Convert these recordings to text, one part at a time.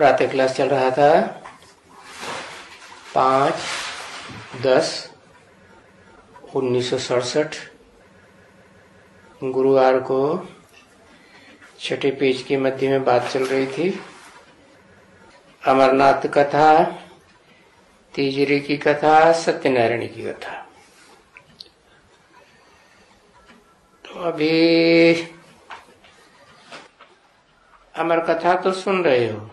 प्रातः क्लास चल रहा था 5/10/1967 गुरुवार को छठे पेज के मध्य में बात चल रही थी। अमरनाथ कथा, तीजरी की कथा, सत्यनारायण की कथा। तो अभी अमर कथा तो सुन रहे हो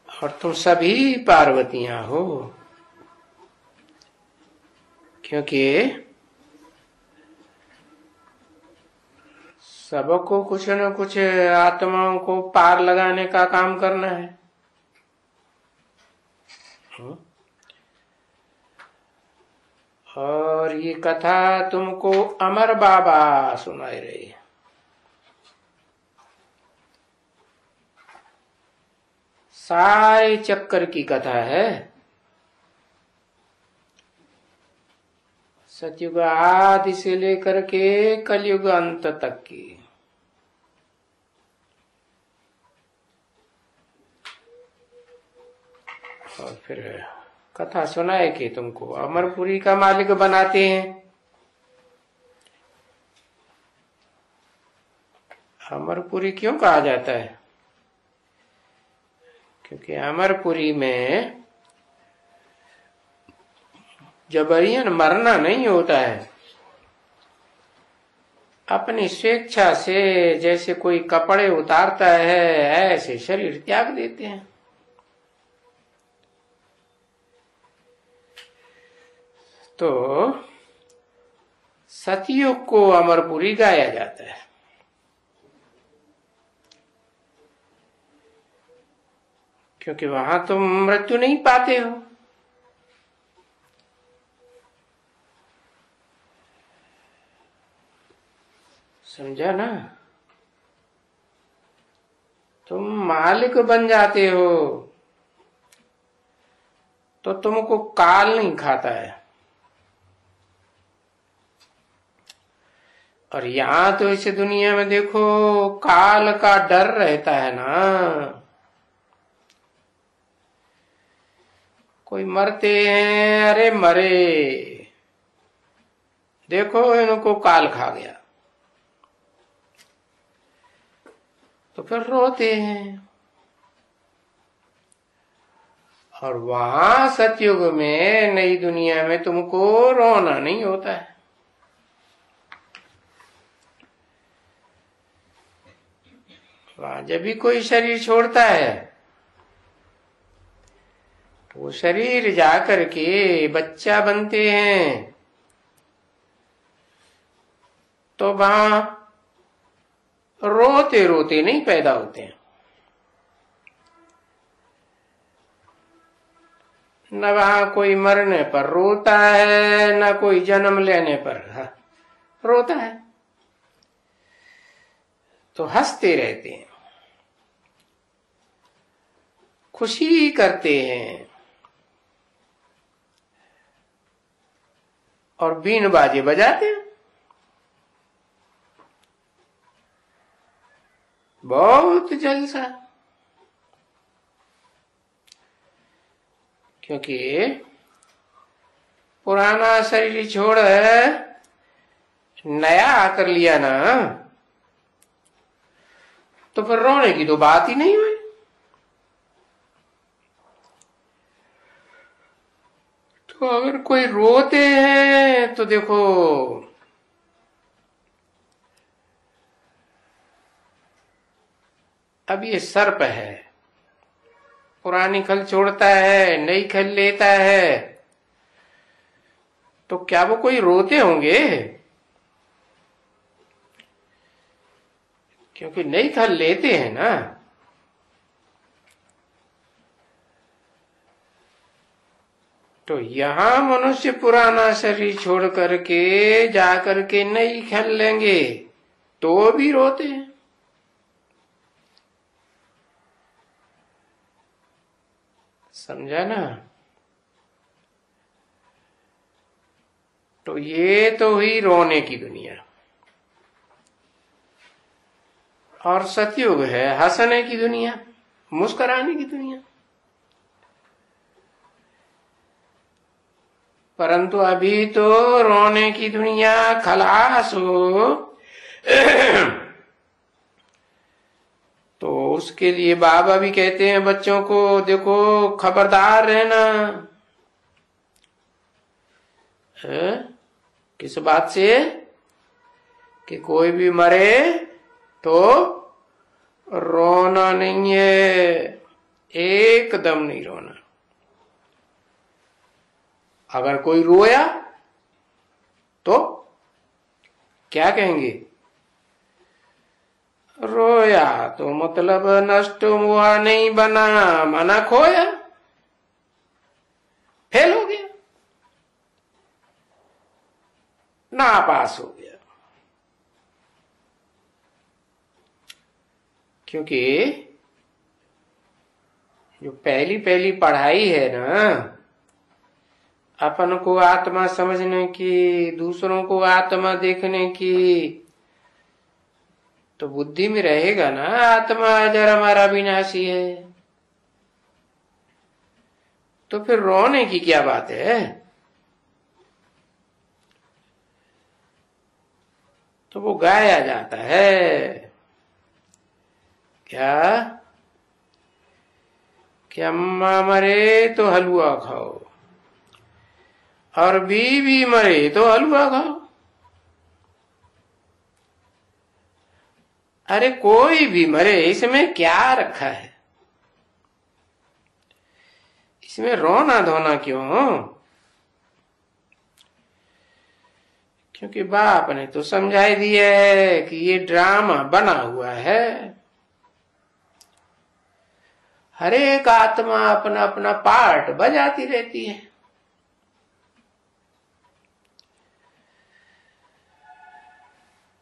और तुम सभी पार्वतियां हो, क्योंकि सबको कुछ न कुछ आत्माओं को पार लगाने का काम करना है। और ये कथा तुमको अमर बाबा सुनाई रही है। सारे चक्कर की कथा है, सतयुग आदि से लेकर के कलयुग अंत तक की। और फिर कथा सुनाए कि तुमको अमरपुरी का मालिक बनाते हैं। अमरपुरी क्यों कहा जाता है? क्योंकि अमरपुरी में जबरियन मरना नहीं होता है। अपनी स्वेच्छा से जैसे कोई कपड़े उतारता है, ऐसे शरीर त्याग देते हैं। तो सतयुग को अमरपुरी गाया जाता है। क्योंकि वहां तुम मृत्यु नहीं पाते हो। समझा ना? तुम मालिक बन जाते हो तो तुमको काल नहीं खाता है। और यहां तो इस दुनिया में देखो काल का डर रहता है ना। कोई मरते हैं, अरे मरे, देखो इनको काल खा गया, तो फिर रोते हैं। और वहां सतयुग में, नई दुनिया में तुमको रोना नहीं होता है। वहां जब भी कोई शरीर छोड़ता है तो वो शरीर जाकर के बच्चा बनते हैं, तो वहां रोते रोते नहीं पैदा होते हैं। न वहां कोई मरने पर रोता है, न कोई जन्म लेने पर रोता है। तो हंसते रहते हैं, खुशी करते हैं और बीन बाजे बजाते हैं। बहुत जलसा। क्योंकि पुराना शरीर छोड़ नया आकर लिया ना, तो फिर रोने की तो बात ही नहीं हुई। तो अगर कोई रोते हैं तो देखो अब ये सर्प है, पुरानी खल छोड़ता है, नई खल लेता है, तो क्या वो कोई रोते होंगे? क्योंकि नई खल लेते हैं ना। तो यहां मनुष्य पुराना शरीर छोड़ करके जा करके नई खल लेंगे तो भी रोते हैं। समझा ना? तो ये तो हुई रोने की दुनिया। और सतयुग है हंसने की दुनिया। मुस्कुराने की दुनिया। परंतु अभी तो रोने की दुनिया, खलास हो। तो उसके लिए बाबा भी कहते हैं बच्चों को, देखो खबरदार रहना। है? किस बात से? कि कोई भी मरे तो रोना नहीं है, एकदम नहीं रोना। अगर कोई रोया तो क्या कहेंगे? रोया तो मतलब नष्ट हुआ, नहीं बना, मना खोया, फेल हो गया, नापास हो गया। क्योंकि जो पहली पहली पढ़ाई है ना, अपन को आत्मा समझने की, दूसरों को आत्मा देखने की, तो बुद्धि में रहेगा ना आत्मा अजर हमारा विनाशी है। तो फिर रोने की क्या बात है? तो वो गाया जाता है क्या कि अम्मा मरे तो हलवा खाओ और बीवी मरे तो हलवा खाओ। अरे कोई भी मरे, इसमें क्या रखा है? इसमें रोना धोना क्यों? क्योंकि बाप ने तो समझाई दिया है कि ये ड्रामा बना हुआ है। हर एक आत्मा अपना अपना पार्ट बजाती रहती है।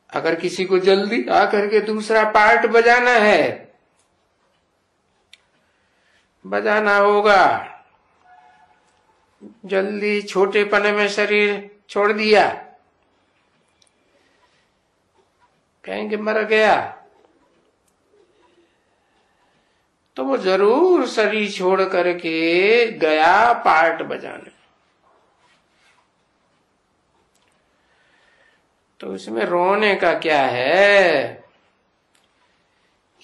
अगर किसी को जल्दी आकर के दूसरा पार्ट बजाना है, बजाना होगा, जल्दी छोटेपने में शरीर छोड़ दिया, कहेंगे मर गया, तो वो जरूर शरीर छोड़ करके गया पार्ट बजाने। तो इसमें रोने का क्या है?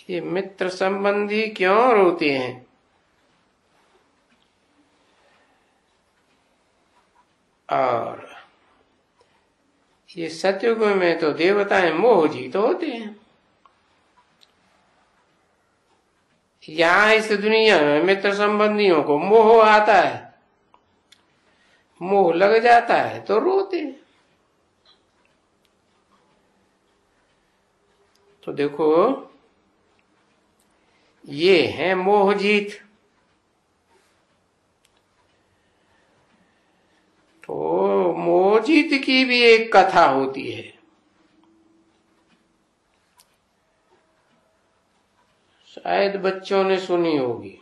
ये मित्र संबंधी क्यों रोते हैं? और ये सतयुग में तो देवताएं मोहजीत होते हैं। यहां इस दुनिया में मित्र संबंधियों को मोह आता है, मोह लग जाता है तो रोते हैं। तो देखो, ये है मोहजीत। तो मोहजीत की भी एक कथा होती है। शायद बच्चों ने सुनी होगी।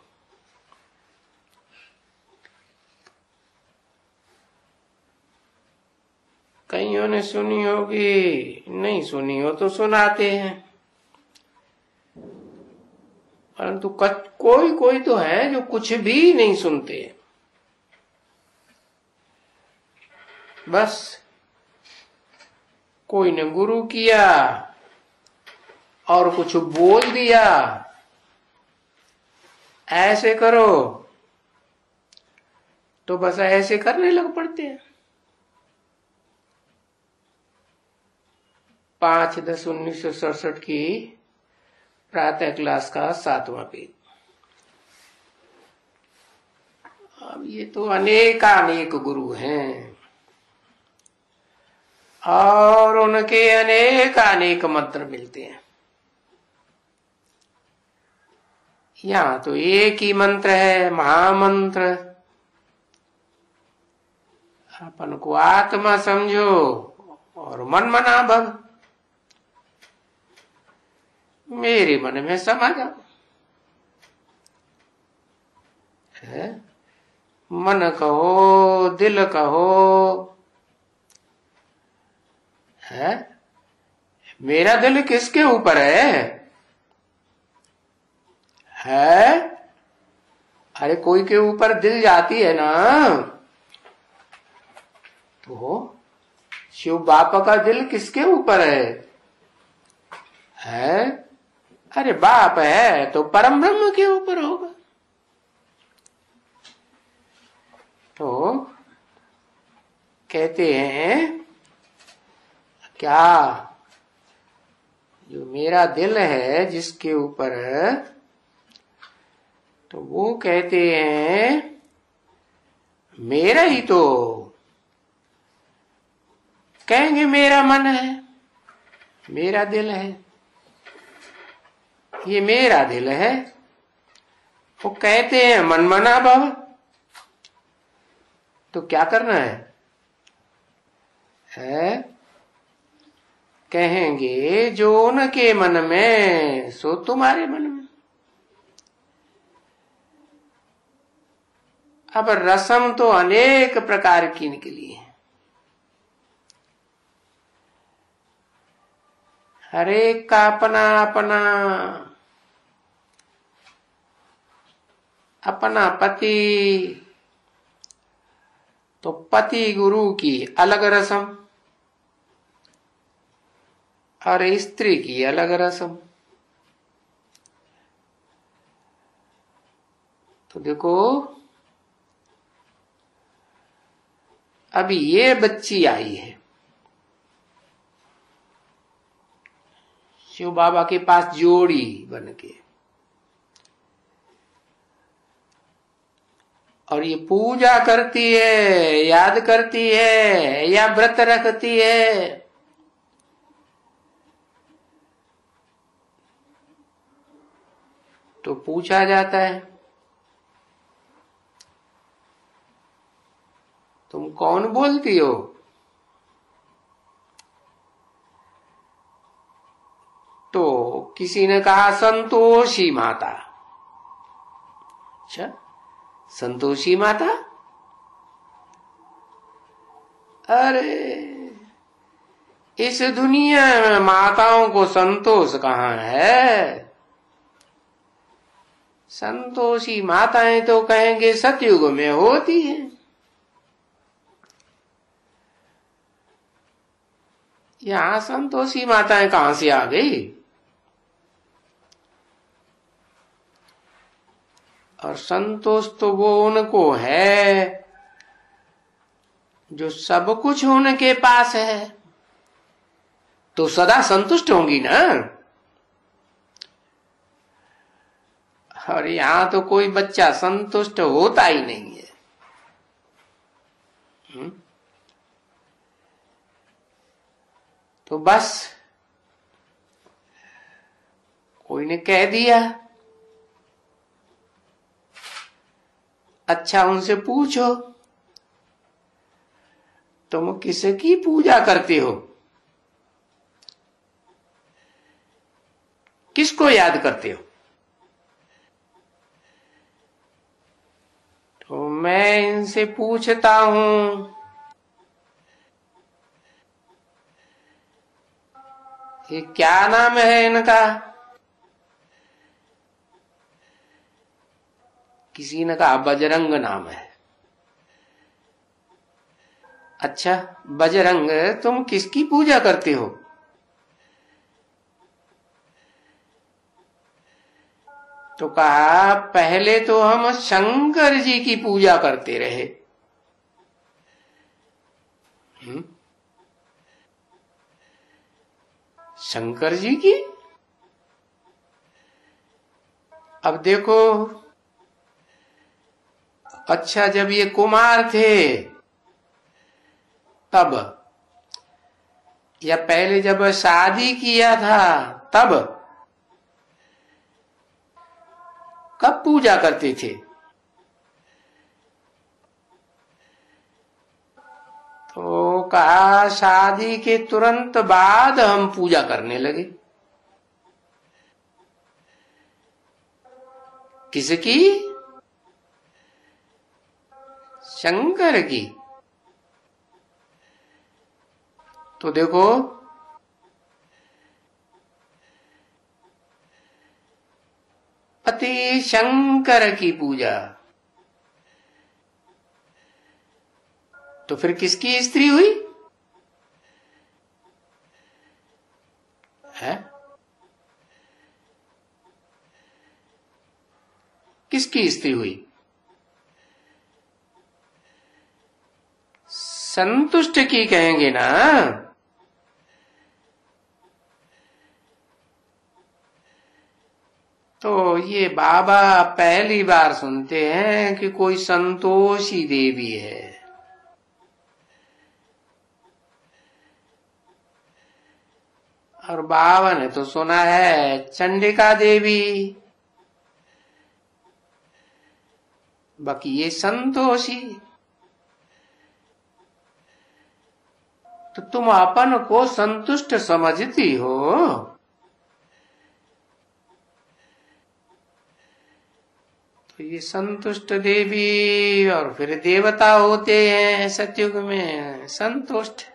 कईयों ने सुनी होगी, नहीं सुनी हो तो सुनाते हैं। परंतु कोई कोई तो है जो कुछ भी नहीं सुनते, बस कोई ने गुरु किया और कुछ बोल दिया, ऐसे करो, तो बस ऐसे करने लग पड़ते हैं। 5/10/1967 की प्रातः क्लास का 7वां पेज। अब ये तो अनेकानेक गुरु हैं और उनके अनेकानेक मंत्र मिलते हैं। यहाँ तो एक ही मंत्र है, महामंत्र। अपन को आत्मा समझो और मन मना भव, मेरे मन में समा जाओ। मन कहो, दिल कहो, है मेरा दिल किसके ऊपर है? है? अरे कोई के ऊपर दिल जाती है ना, तो शिव बापा का दिल किसके ऊपर है? अरे बाप है तो परम ब्रह्म के ऊपर होगा। तो कहते हैं क्या, जो मेरा दिल है जिसके ऊपर, तो वो कहते हैं मेरा ही तो, कहेंगे मेरा मन है, मेरा दिल है, ये मेरा दिल है। वो कहते हैं मनमना भव। तो क्या करना है? कहेंगे जो उनके मन में सो तुम्हारे मन में। अब रसम तो अनेक प्रकार की निकली है, हर एक का अपना अपना, अपना पति, तो पति गुरु की अलग रसम और स्त्री की अलग रसम। तो देखो अभी ये बच्ची आई है शिव बाबा के पास जोड़ी बन के, और ये पूजा करती है, याद करती है या व्रत रखती है। तो पूछा जाता है तुम कौन बोलती हो? तो किसी ने कहा संतोषी माता। अच्छा, संतोषी माता? अरे इस दुनिया में माताओं को संतोष कहाँ है? संतोषी माताएं तो कहेंगे सतयुग में होती है। यहां संतोषी माताएं कहां से आ गई? और संतोष तो वो उनको है जो सब कुछ उनके पास है, तो सदा संतुष्ट होंगी ना। और यहां तो कोई बच्चा संतुष्ट होता ही नहीं है। तो बस कोई ने कह दिया, अच्छा उनसे पूछो तुम किसकी पूजा करते हो, किसको याद करते हो? तो मैं इनसे पूछता हूं ये क्या नाम है इनका? किसी ने कहा बजरंग नाम है। अच्छा बजरंग, तुम किसकी पूजा करते हो? तो कहा पहले तो हम शंकर जी की पूजा करते रहे। शंकर जी की? अब देखो, अच्छा जब ये कुमार थे तब, या पहले जब शादी किया था तब, कब पूजा करते थे? तो कहा शादी के तुरंत बाद हम पूजा करने लगे। किसकी? शंकर की। तो देखो अति शंकर की पूजा। तो फिर किसकी स्त्री हुई है? किसकी स्त्री हुई? संतुष्ट की कहेंगे ना। तो ये बाबा पहली बार सुनते हैं कि कोई संतोषी देवी है। और बाबा ने तो सुना है चंडिका देवी, बाकी ये संतोषी। तो तुम अपन को संतुष्ट समझती हो, तो ये संतुष्ट देवी और फिर देवता होते हैं सतयुग में संतुष्ट।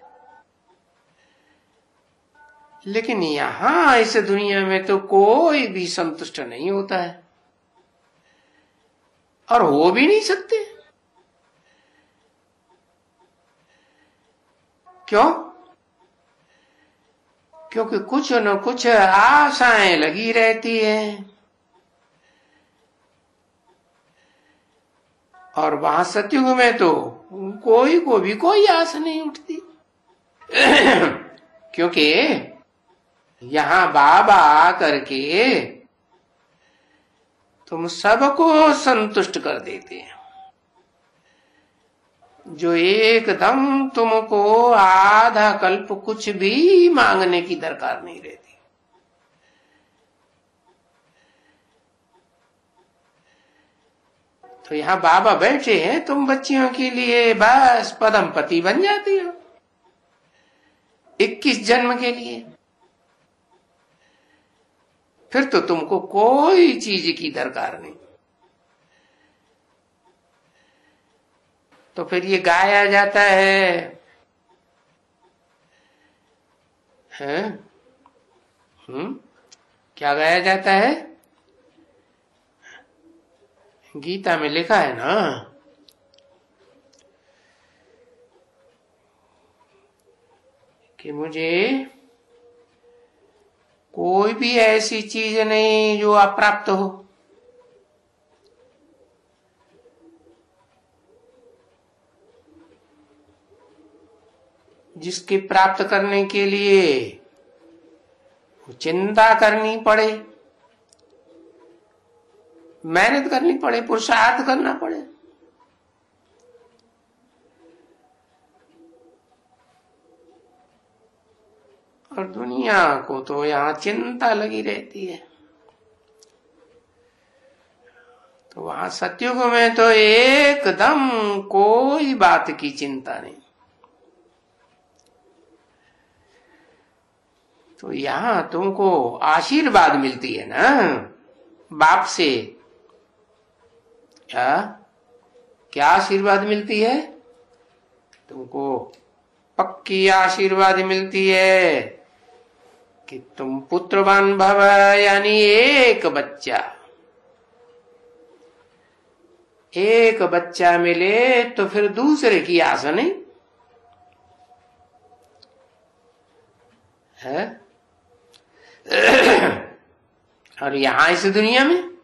लेकिन यहां इस दुनिया में तो कोई भी संतुष्ट नहीं होता है और हो भी नहीं सकते। क्यों? क्योंकि कुछ न कुछ आशाएं लगी रहती हैं और वहां सतयुग में तो कोई को भी कोई आस नहीं उठती। क्योंकि यहां बाबा आकर के तुम सबको संतुष्ट कर देते हैं, जो एकदम तुमको आधा कल्प कुछ भी मांगने की दरकार नहीं रहती। तो यहां बाबा बैठे हैं, तुम बच्चियों के लिए बस पदम पति बन जाती हो 21 जन्म के लिए। फिर तो तुमको कोई चीज की दरकार नहीं। तो फिर ये गाया जाता है क्या गाया जाता है? गीता में लिखा है ना, कि मुझे कोई भी ऐसी चीज नहीं जो अप्राप्त हो। जिसके प्राप्त करने के लिए चिंता करनी पड़े, मेहनत करनी पड़े, पुरुषार्थ करना पड़े। और दुनिया को तो यहाँ चिंता लगी रहती है। तो वहां सतयुग में तो एकदम कोई बात की चिंता नहीं। तो यहां तुमको आशीर्वाद मिलती है ना बाप से। क्या आशीर्वाद मिलती है तुमको? पक्की आशीर्वाद मिलती है कि तुम पुत्रवान भव, यानी एक बच्चा मिले तो फिर दूसरे की आशा नहीं है। और यहां इस दुनिया में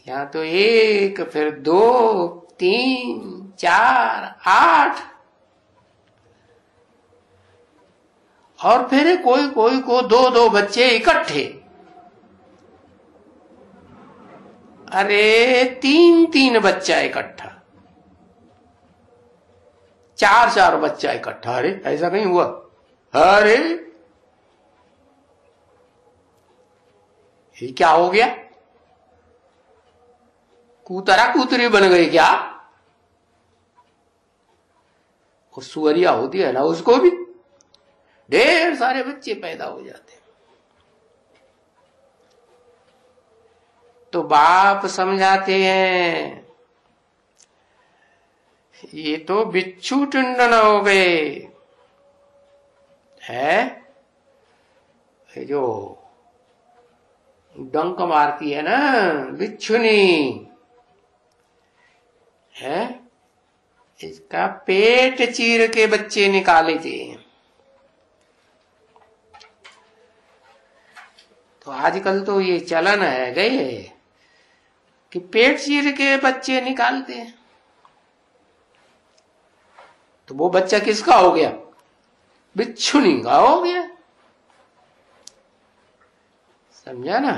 यहां तो एक, फिर 2, 3, 4, 8 और फिर कोई कोई को 2-2 बच्चे इकट्ठे। अरे 3-3 बच्चा इकट्ठा, 4-4 बच्चा इकट्ठा। अरे ऐसा कहीं हुआ? अरे ये क्या हो गया? कूतरा कूतरी बन गई क्या? वो सुअरिया होती है ना, उसको भी ढेर सारे बच्चे पैदा हो जाते। तो बाप समझाते हैं ये तो बिच्छू टुंडन हो गए है। जो डंक मारती है ना बिच्छुनी, है, इसका पेट चीर के बच्चे निकाले थे। तो आजकल तो ये चलन है गए कि पेट चीर के बच्चे निकालते हैं। तो वो बच्चा किसका हो गया? बिच्छुनी का हो गया। समझा ना?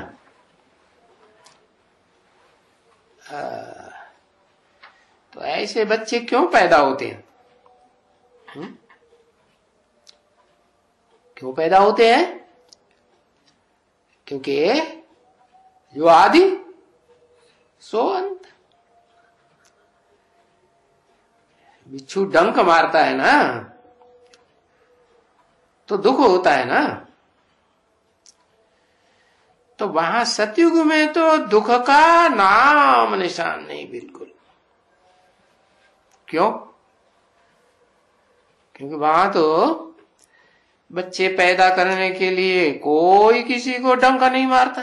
तो ऐसे बच्चे क्यों पैदा होते हैं? क्यों पैदा होते हैं? क्योंकि जो आदि सो अंत। बिच्छू डंक मारता है ना तो दुख होता है ना। तो वहां सतयुग में तो दुख का नाम निशान नहीं बिल्कुल। क्यों? क्योंकि वहां तो बच्चे पैदा करने के लिए कोई किसी को डंका नहीं मारता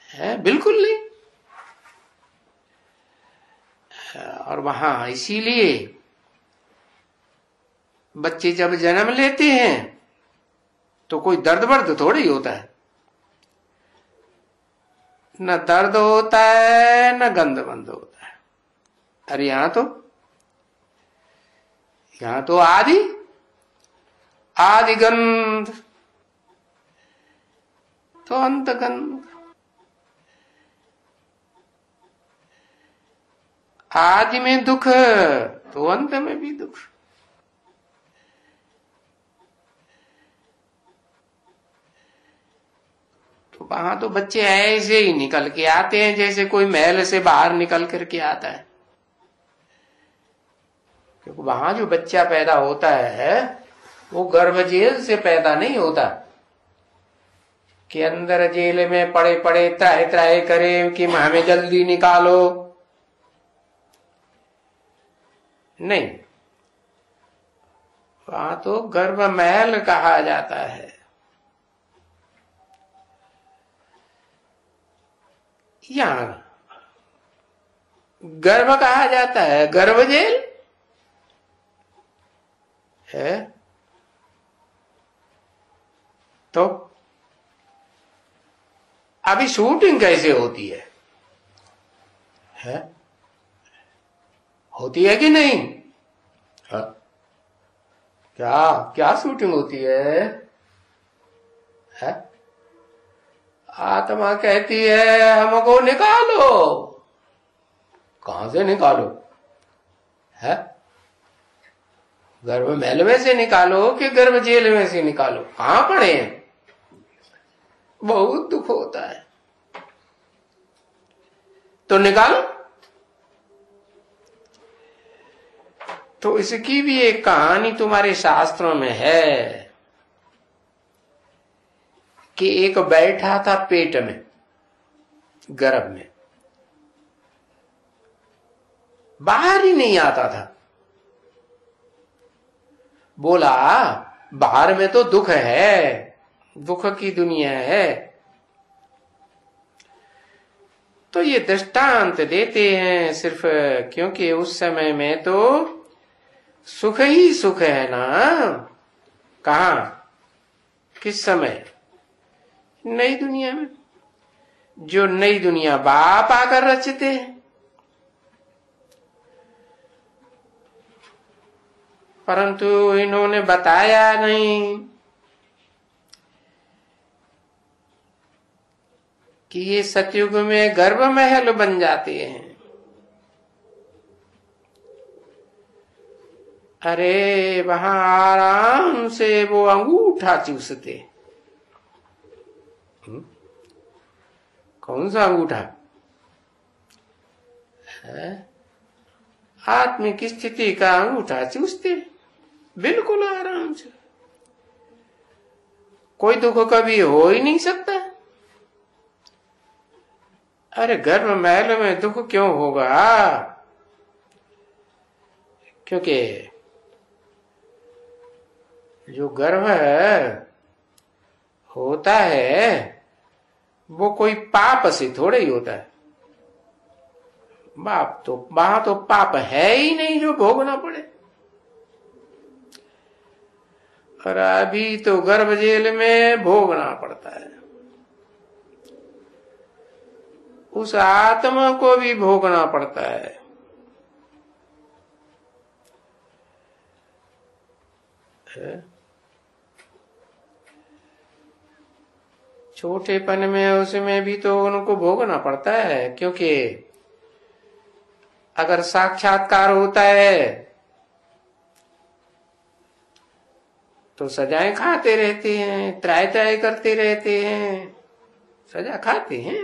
है, बिल्कुल नहीं। और वहां इसीलिए बच्चे जब जन्म लेते हैं तो कोई दर्द वर्द थोड़ी होता है, न दर्द होता है न गंध बंद होता है। अरे यहां तो आदि गंध तो अंत गंध। आदि में दुख तो अंत में भी दुख। तो वहां तो बच्चे ऐसे ही निकल के आते हैं जैसे कोई महल से बाहर निकल करके आता है। क्योंकि वहां जो बच्चा पैदा होता है वो गर्भ जेल से पैदा नहीं होता कि अंदर जेल में पड़े पड़े त्राहे त्राहे करे कि हमें जल्दी निकालो। नहीं, वहां तो गर्भ महल कहा जाता है। यहां गर्भ कहा जाता है, गर्भ जेल है। तो अभी शूटिंग कैसे होती है? होती है कि नहीं? हाँ? क्या क्या शूटिंग होती है? आत्मा कहती है हमको निकालो। कहां से निकालो? है गर्भ महल में से निकालो कि गर्भ जेल में से निकालो? कहां पड़े हैं? बहुत दुख होता है। तो निकालो। तो इसकी भी एक कहानी तुम्हारे शास्त्रों में है कि एक बैठा था पेट में, गर्भ में, बाहर ही नहीं आता था। बोला बाहर में तो दुख है, दुख की दुनिया है। तो ये दृष्टांत देते हैं सिर्फ क्योंकि उस समय में तो सुख ही सुख है ना। कहा? किस समय? नई दुनिया में। जो नई दुनिया बाप आकर रचते हैं। परंतु इन्होंने बताया नहीं कि ये सतयुग में गर्भ महल बन जाते हैं। अरे वहां आराम से वो अंगूठा चूसते। कौन सा अंगूठा है? आत्मिक स्थिति का अंगूठा चूसते, बिल्कुल आराम से। कोई दुख कभी हो ही नहीं सकता। अरे गर्भ महल में दुख क्यों होगा? क्योंकि जो गर्भ होता है वो कोई पाप से थोड़े ही होता है। बाप तो वहां तो पाप है ही नहीं जो भोगना पड़े। और अभी तो गर्भ जेल में भोगना पड़ता है, उस आत्मा को भी भोगना पड़ता है। छोटेपन में उसमें भी तो उनको भोगना पड़ता है, क्योंकि अगर साक्षात्कार होता है तो सजाएं खाते रहते हैं, त्राय त्राय करते रहते हैं, सजा खाते हैं।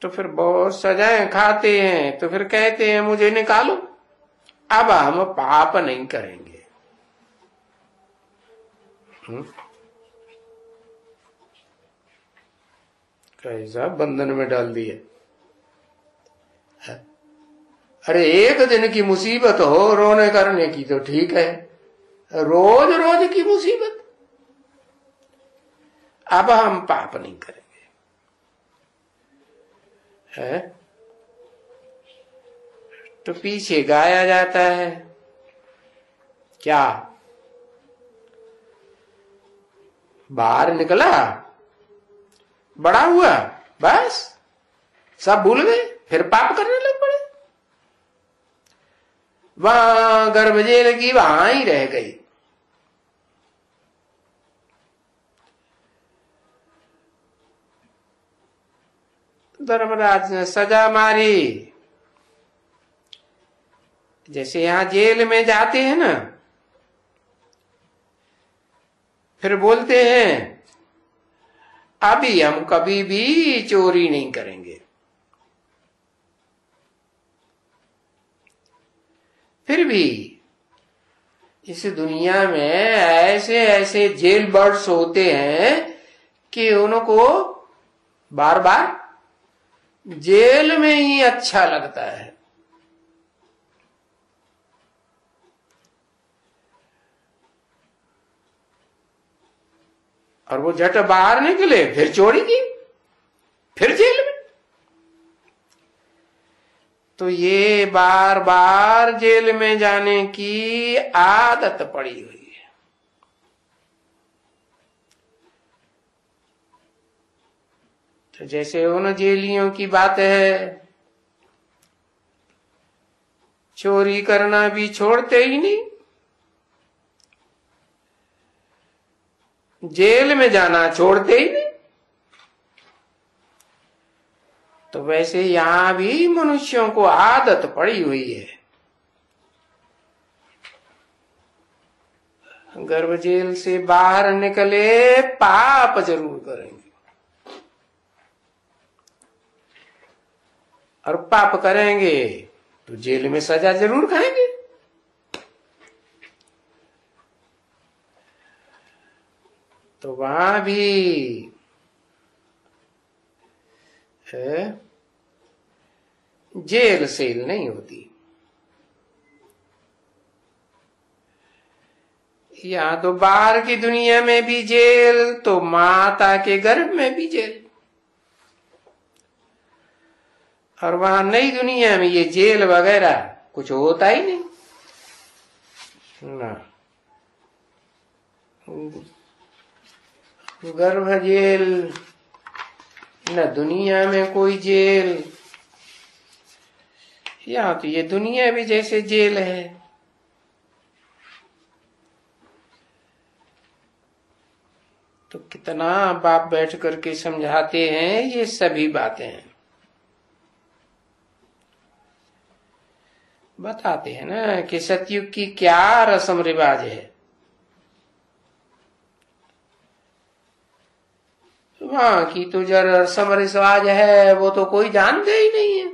तो फिर बहुत सजाएं खाते हैं तो फिर कहते हैं मुझे निकालो, अब हम पाप नहीं करेंगे। कैसा बंधन में डाल दिए। अरे एक दिन की मुसीबत हो रोने करने की तो ठीक है, रोज रोज की मुसीबत। अब हम पाप नहीं करेंगे, है? तो पीछे गाया जाता है क्या, बाहर निकला, बड़ा हुआ, बस सब भूल गए, फिर पाप करने लग पड़े। वहां गर्भ जेल की वहां ही रह गई। धर्मराज ने सजा मारी। जैसे यहां जेल में जाते हैं ना, फिर बोलते हैं अभी हम कभी भी चोरी नहीं करेंगे। फिर भी इस दुनिया में ऐसे ऐसे जेल बर्ड्स होते हैं कि उनको बार बार जेल में ही अच्छा लगता है। और वो झट बाहर निकले, फिर चोरी की, फिर जेल में। तो ये बार बार जेल में जाने की आदत पड़ी हुई है। तो जैसे उन जेलियों की बात है, चोरी करना भी छोड़ते ही नहीं, जेल में जाना छोड़ते ही नहीं। तो वैसे यहां भी मनुष्यों को आदत पड़ी हुई है, गर्भ जेल से बाहर निकले पाप जरूर करेंगे, और पाप करेंगे तो जेल में सजा जरूर खाएंगे। तो वहां भी है जेल सेल नहीं होती। यहां तो बाहर की दुनिया में भी जेल, तो माता के गर्भ में भी जेल, और वहां नई दुनिया में ये जेल वगैरह कुछ होता ही नहीं ना। गर्भ जेल न दुनिया में कोई जेल। यहां तो ये दुनिया भी जैसे जेल है। तो कितना बाप बैठ करके समझाते हैं ये सभी बातें हैं, बताते हैं ना कि सतयुग की क्या रस्म रिवाज है। वहां की तो जो रस्म रिवाज है वो तो कोई जानते ही नहीं है।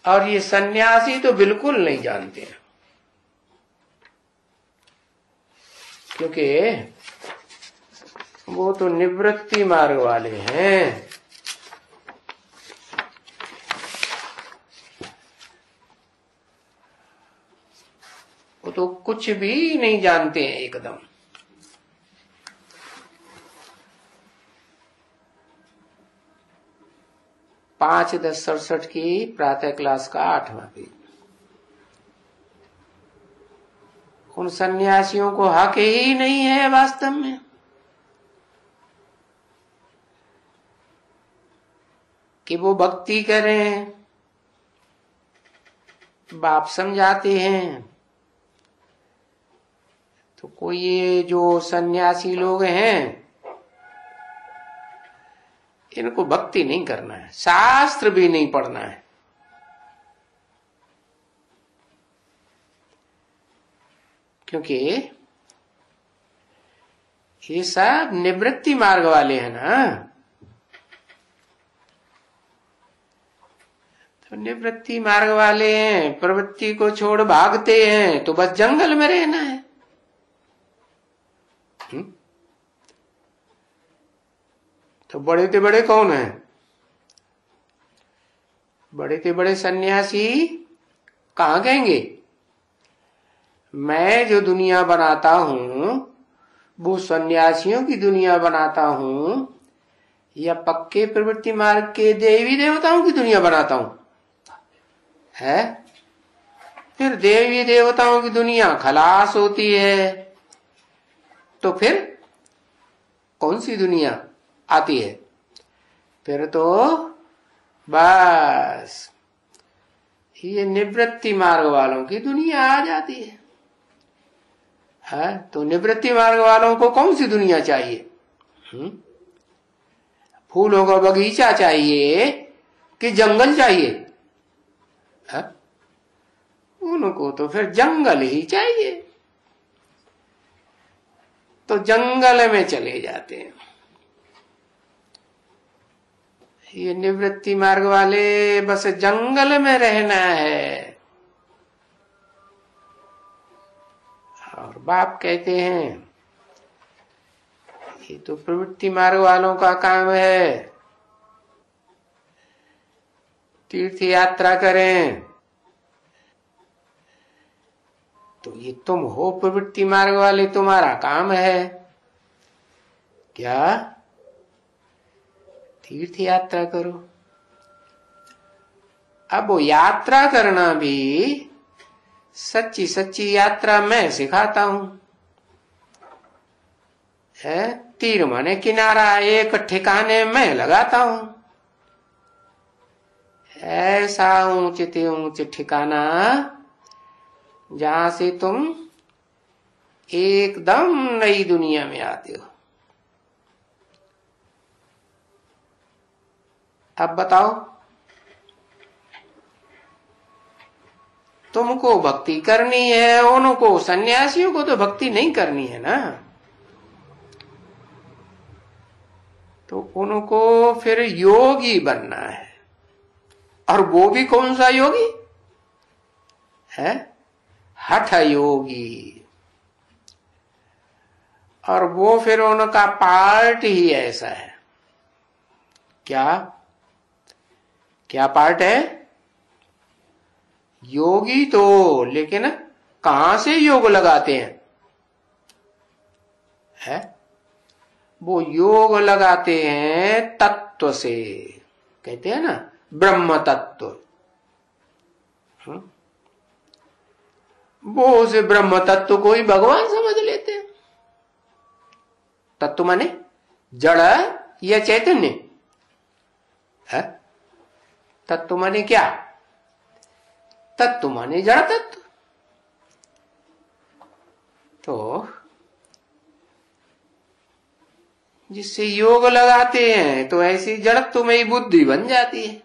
और ये सन्यासी तो बिल्कुल नहीं जानते हैं, क्योंकि वो तो निवृत्ति मार्ग वाले हैं। वो तो कुछ भी नहीं जानते हैं एकदम। पांच 10:67 की प्रातः क्लास का 8वां पेज। उन सन्यासियों को हक ही नहीं है वास्तव में कि वो भक्ति करें। बाप समझाते हैं तो कोई ये जो सन्यासी लोग हैं इनको भक्ति नहीं करना है, शास्त्र भी नहीं पढ़ना है। क्योंकि ये सब निवृत्ति मार्ग वाले हैं ना। तो निवृत्ति मार्ग वाले हैं, प्रवृत्ति को छोड़ भागते हैं तो बस जंगल में रहना है। तो बड़े से बड़े कौन है? बड़े से बड़े सन्यासी कहां कहेंगे मैं जो दुनिया बनाता हूं वो सन्यासियों की दुनिया बनाता हूं या पक्के प्रवृत्ति मार्ग के देवी देवताओं की दुनिया बनाता हूं? है फिर देवी देवताओं की दुनिया खलास होती है तो फिर कौन सी दुनिया आती है? फिर तो बस ये निवृत्ति मार्ग वालों की दुनिया आ जाती है। तो निवृत्ति मार्ग वालों को कौन सी दुनिया चाहिए? फूलों का बगीचा चाहिए कि जंगल चाहिए? उनको तो फिर जंगल ही चाहिए। तो जंगल में चले जाते हैं। ये निवृत्ति मार्ग वाले बस जंगल में रहना है। और बाप कहते हैं ये तो प्रवृत्ति मार्ग वालों का काम है, तीर्थ यात्रा करें। तो ये तुम हो प्रवृत्ति मार्ग वाले, तुम्हारा काम है क्या? तीर्थ यात्रा करो। अब वो यात्रा करना भी सच्ची सच्ची यात्रा मैं सिखाता हूं। तीर माने किनारा एक ठिकाने में लगाता हूं। ऐसा ऊंचे ऊंचे ठिकाना जहां से तुम एकदम नई दुनिया में आते हो। अब बताओ तुमको भक्ति करनी है, उनको सन्यासियों को तो भक्ति नहीं करनी है ना। तो उनको फिर योगी बनना है। और वो भी कौन सा योगी है? हठ योगी। और वो फिर उनका पार्ट ही ऐसा है। क्या पार्ट है? योगी तो, लेकिन कहां से योग लगाते हैं? वो योग लगाते हैं तत्व से। कहते हैं ना ब्रह्म तत्व। वो उसे ब्रह्म तत्व को ही भगवान समझ लेते हैं। तत्व माने जड़ या चैतन्य है? तत्व माने क्या? तत्व माने जड़ तत्व। तो जिससे योग लगाते हैं तो ऐसी जड़त्व में ही बुद्धि बन जाती है।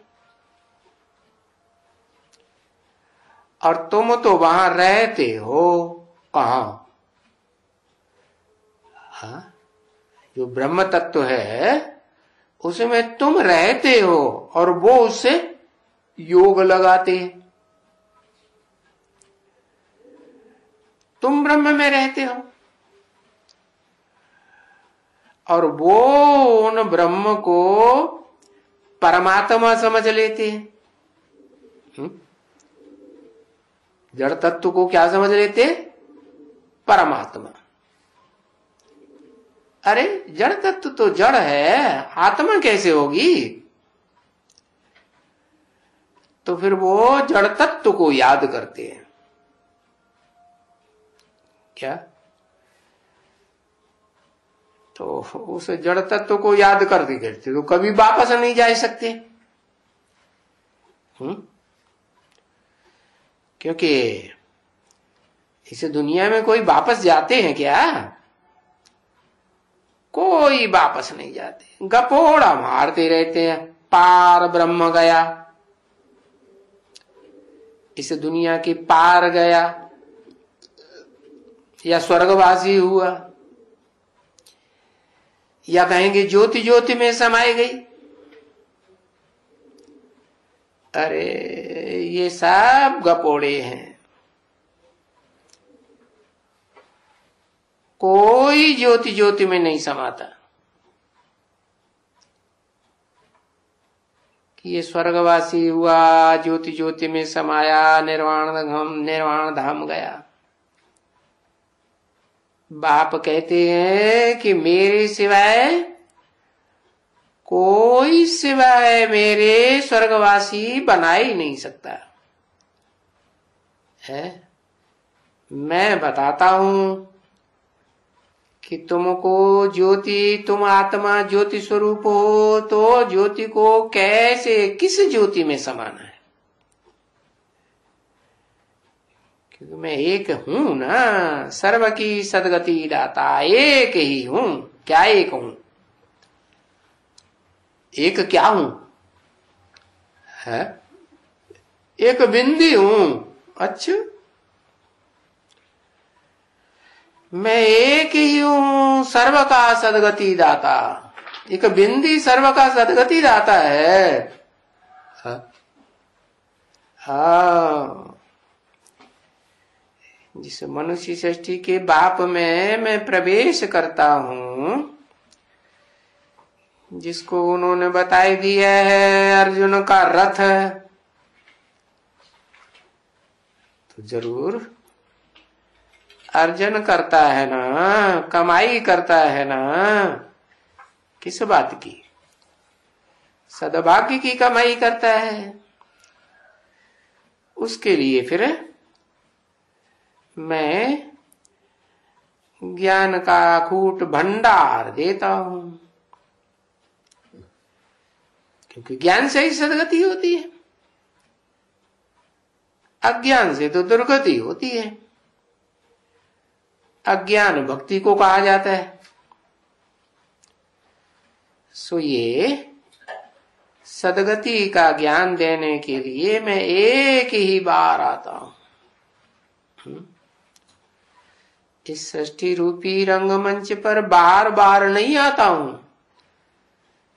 और तुम तो वहां रहते हो कहां? जो ब्रह्म तत्व है उसमें तुम रहते हो और वो उससे योग लगाते हैं। तुम ब्रह्म में रहते हो और वो उन ब्रह्म को परमात्मा समझ लेते हैं। जड़ तत्व को क्या समझ लेते? परमात्मा। अरे जड़ तत्व तो जड़ है, आत्मा कैसे होगी? तो फिर वो जड़ तत्व को याद करते हैं। क्या? तो उस जड़ तत्व को याद करते करते तो कभी वापस नहीं जा सकते। क्योंकि इस दुनिया में कोई वापस जाते हैं क्या? कोई वापस नहीं जाते, गपोड़ा मारते रहते हैं। पार ब्रह्म गया, इस दुनिया की पार गया, या स्वर्गवासी हुआ, या कहेंगे ज्योति ज्योति में समाई गई। अरे ये सब गपोड़े हैं। कोई ज्योति ज्योति में नहीं समाता कि ये स्वर्गवासी हुआ, ज्योति ज्योति में समाया, निर्वाण धाम गया। बाप कहते हैं कि मेरे सिवाय कोई सिवाय मेरे स्वर्गवासी बना ही नहीं सकता है। मैं बताता हूं कि तुमको ज्योति, तुम आत्मा ज्योति स्वरूप हो, तो ज्योति को कैसे, किस ज्योति में समाना है? क्योंकि मैं एक हूं ना, सर्व की सदगति दाता, एक ही हूं। क्या एक हूं? एक क्या हूं? है एक बिंदी हूं। अच्छा, मैं एक ही हूं, सर्व का सदगति दाता। एक बिंदी सर्व का सदगति दाता है। हाँ, जिस मनुष्य सृष्टि के बाप में मैं प्रवेश करता हूं, जिसको उन्होंने बताई दिया है अर्जुन का रथ, तो जरूर अर्जन करता है ना, कमाई करता है ना। किस बात की? सद्भाग्य की कमाई करता है। उसके लिए फिर मैं ज्ञान का अकूट भंडार देता हूं, क्योंकि ज्ञान से ही सदगति होती है, अज्ञान से तो दुर्गति होती है। अज्ञान भक्ति को कहा जाता है। सो ये सदगति का ज्ञान देने के लिए मैं एक ही बार आता हूं। इस सृष्टि रूपी रंगमंच पर बार बार नहीं आता हूं,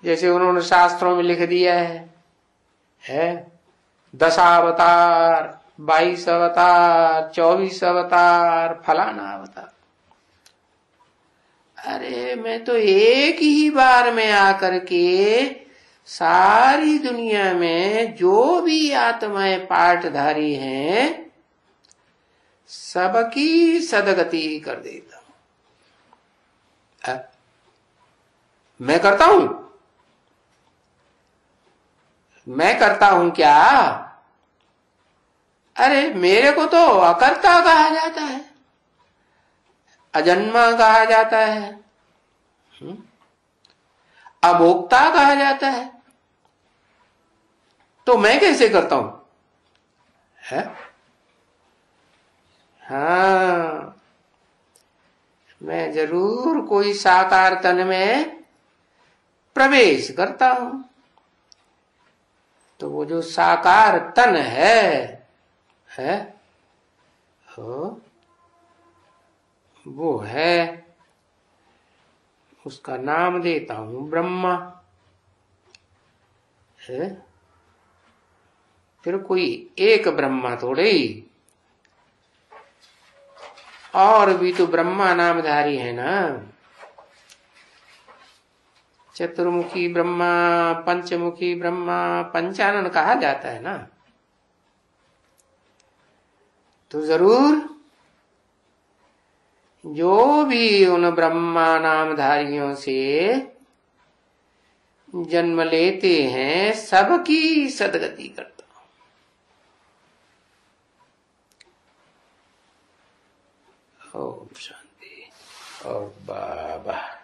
जैसे उन्होंने शास्त्रों में लिख दिया है 10 अवतार, 22 अवतार, 24 अवतार, फलाना अवतार। अरे मैं तो एक ही बार में आकर के सारी दुनिया में जो भी आत्माएं पाठधारी हैं, सबकी सदगति कर देता हूं। मैं करता हूं? मैं करता हूं क्या? अरे मेरे को तो अकर्ता कहा जाता है, अजन्मा कहा जाता है, अभोक्ता कहा जाता है। तो मैं कैसे करता हूं? है? हाँ, मैं जरूर कोई साकार तन में प्रवेश करता हूं। तो वो जो साकार तन है वो है, उसका नाम देता हूं ब्रह्मा है। फिर कोई एक ब्रह्मा थोड़े ही, और भी तो ब्रह्मा नामधारी है ना। चतुर्मुखी ब्रह्मा, पंचमुखी ब्रह्मा, पंचानन कहा जाता है ना। तो जरूर जो भी उन ब्रह्मा नामधारियों से जन्म लेते हैं सबकी सदगति करता हूं। ओम शांति। और बाबा